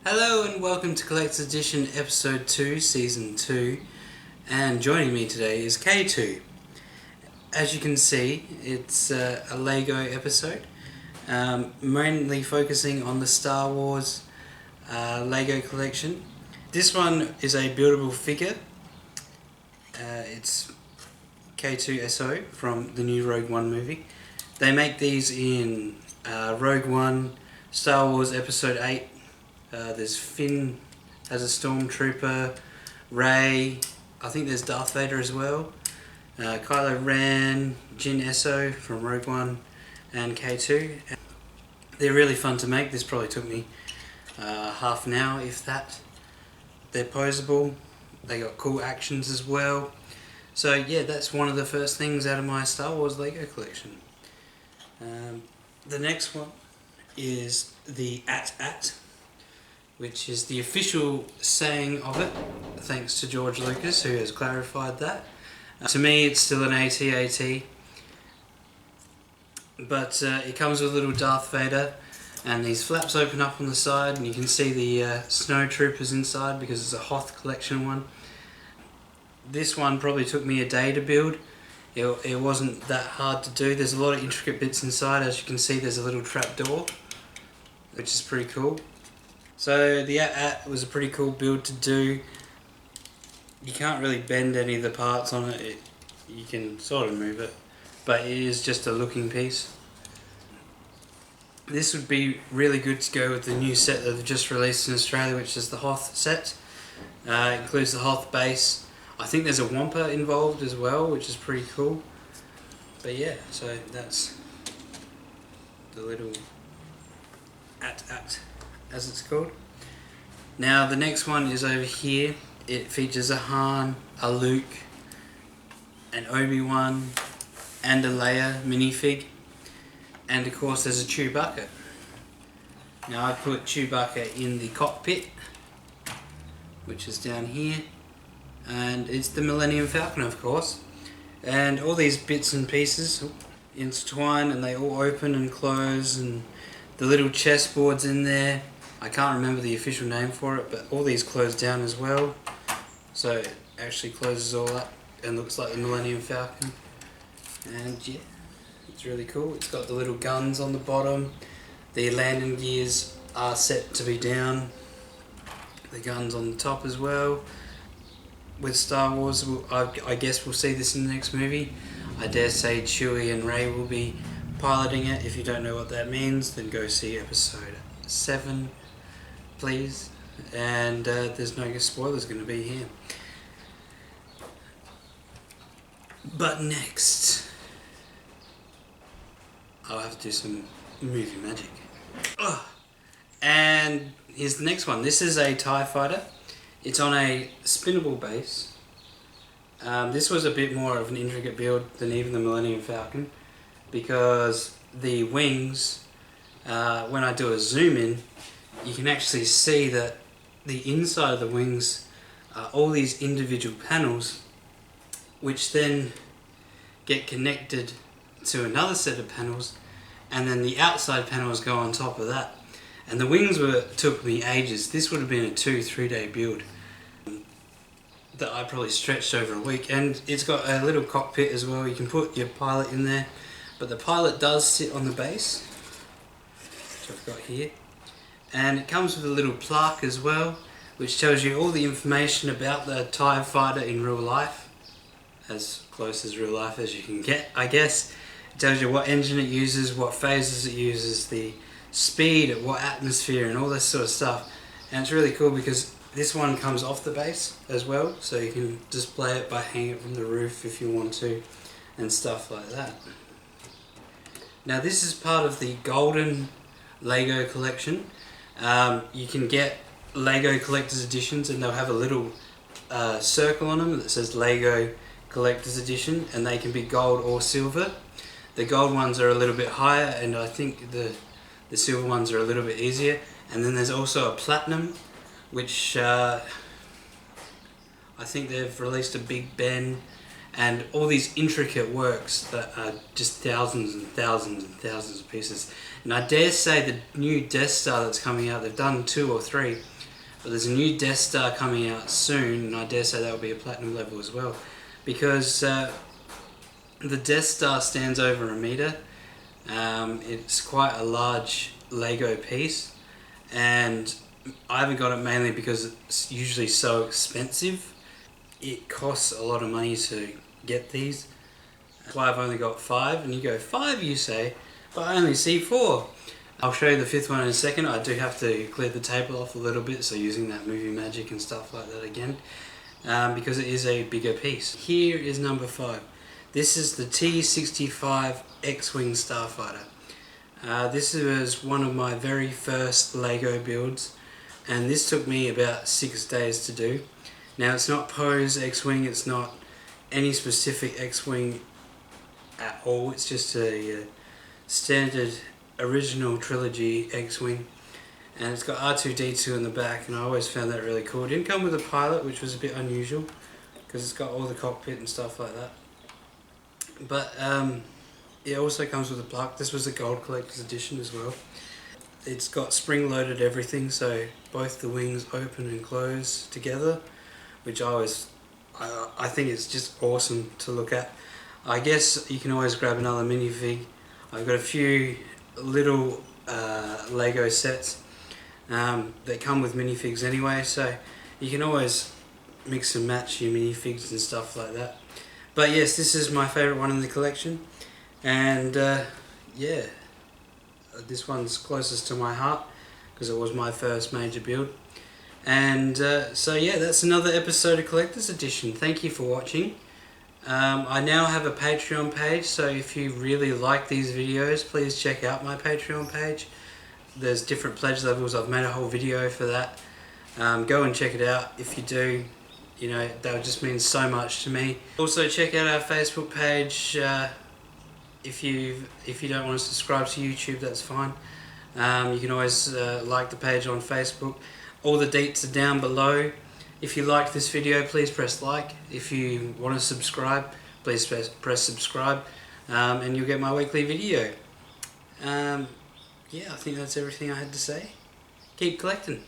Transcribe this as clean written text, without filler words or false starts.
Hello and welcome to Collector's Edition Episode 2, Season 2, and joining me today is K2. As you can see, it's a Lego episode, mainly focusing on the Star Wars Lego collection. This one is a buildable figure. It's K2SO from the new Rogue One movie. They make these in Rogue One, Star Wars Episode 8. There's Finn as a stormtrooper, Rey, I think there's Darth Vader as well, Kylo Ren, Jyn Erso from Rogue One, and K2. They're really fun to make. This probably took me half an hour, if that. They're poseable, they got cool actions as well. So yeah, that's one of the first things out of my Star Wars Lego collection. The next one is the AT-AT, which is the official saying of it, thanks to George Lucas, who has clarified that. To me, it's still an AT-AT, but it comes with a little Darth Vader, and these flaps open up on the side, and you can see the snow troopers inside because it's a Hoth collection one. This one probably took me a day to build. It wasn't that hard to do. There's a lot of intricate bits inside. As you can see, there's a little trap door, which is pretty cool. So the AT-AT was a pretty cool build to do. You can't really bend any of the parts on it. You can sort of move it, but it is just a looking piece. This would be really good to go with the new set that they've just released in Australia, which is the Hoth set. It includes the Hoth base. I think there's a Wampa involved as well, which is pretty cool. But yeah, so that's the little AT-AT, as it's called. Now the next one is over here. It features a Han, a Luke, an Obi-Wan, and a Leia minifig, and of course there's a Chewbacca. Now I put Chewbacca in the cockpit, which is down here, and it's the Millennium Falcon, of course, and all these bits and pieces intertwine and they all open and close, and the little chessboard's in there. I can't remember the official name for it, but all these close down as well. So it actually closes all up and looks like the Millennium Falcon. And yeah, it's really cool. It's got the little guns on the bottom. The landing gears are set to be down. The guns on the top as well. With Star Wars, I guess we'll see this in the next movie. I dare say Chewie and Rey will be piloting it. If you don't know what that means, then go see episode 7, please. And there's no spoilers going to be here. But next, I'll have to do some movie magic. And here's the next one. This is a TIE fighter. It's on a spinnable base. This was a bit more of an intricate build than even the Millennium Falcon, because the wings, when I do a zoom in, you can actually see that the inside of the wings are all these individual panels, which then get connected to another set of panels, and then the outside panels go on top of that. And the wings took me ages. This would have been a 2-3 day build that I probably stretched over a week. And it's got a little cockpit as well. You can put your pilot in there, but the pilot does sit on the base, which I've got here. And it comes with a little plaque as well, which tells you all the information about the TIE fighter in real life, as close as real life as you can get, I guess. It tells you what engine it uses, what phases it uses, the speed at what atmosphere, and all this sort of stuff. And it's really cool because this one comes off the base as well, so you can display it by hanging it from the roof if you want to, and stuff like that. Now this is part of the Golden Lego collection. You can get Lego Collector's Editions, and they'll have a little circle on them that says Lego Collector's Edition, and they can be gold or silver. The gold ones are a little bit higher, and I think the silver ones are a little bit easier. And then there's also a platinum, which I think they've released a Big Ben and all these intricate works that are just thousands and thousands and thousands of pieces. And I dare say the new Death Star that's coming out, they've done 2 or 3, but there's a new Death Star coming out soon, and I dare say that will be a platinum level as well, because the Death Star stands over a meter. It's quite a large Lego piece, and I haven't got it mainly because it's usually so expensive. It costs a lot of money to get these. That's why I've only got 5, and you go, 5 you say, but I only see 4. I'll show you the 5th one in a second. I do have to clear the table off a little bit, so using that movie magic and stuff like that again, because it is a bigger piece. Here is number 5. This is the T-65 X-Wing Starfighter. This was one of my very first Lego builds, and this took me about 6 days to do. Now, it's not Poe's X-Wing, it's not any specific X-Wing at all, it's just a standard original trilogy X-Wing, and it's got R2-D2 in the back, and I always found that really cool. It didn't come with a pilot, which was a bit unusual because it's got all the cockpit and stuff like that, but it also comes with a plaque. This was a gold collector's edition as well. It's got spring-loaded everything, so both the wings open and close together, which I think it's just awesome to look at. I guess you can always grab another minifig. I've got a few little Lego sets that come with minifigs anyway, so you can always mix and match your minifigs and stuff like that. But yes, this is my favourite one in the collection, and yeah, this one's closest to my heart because it was my first major build. And so yeah, that's another episode of Collector's Edition. Thank you for watching. I now have a Patreon page, so if you really like these videos, please check out my Patreon page. There's different pledge levels. I've made a whole video for that. Go and check it out. If you do, you know, that would just mean so much to me. Also check out our Facebook page. If you don't want to subscribe to YouTube, that's fine. You can always like the page on Facebook. All the deets are down below. If you liked this video, please press like. If you want to subscribe, please press subscribe, and you'll get my weekly video. Yeah, I think that's everything I had to say. Keep collecting.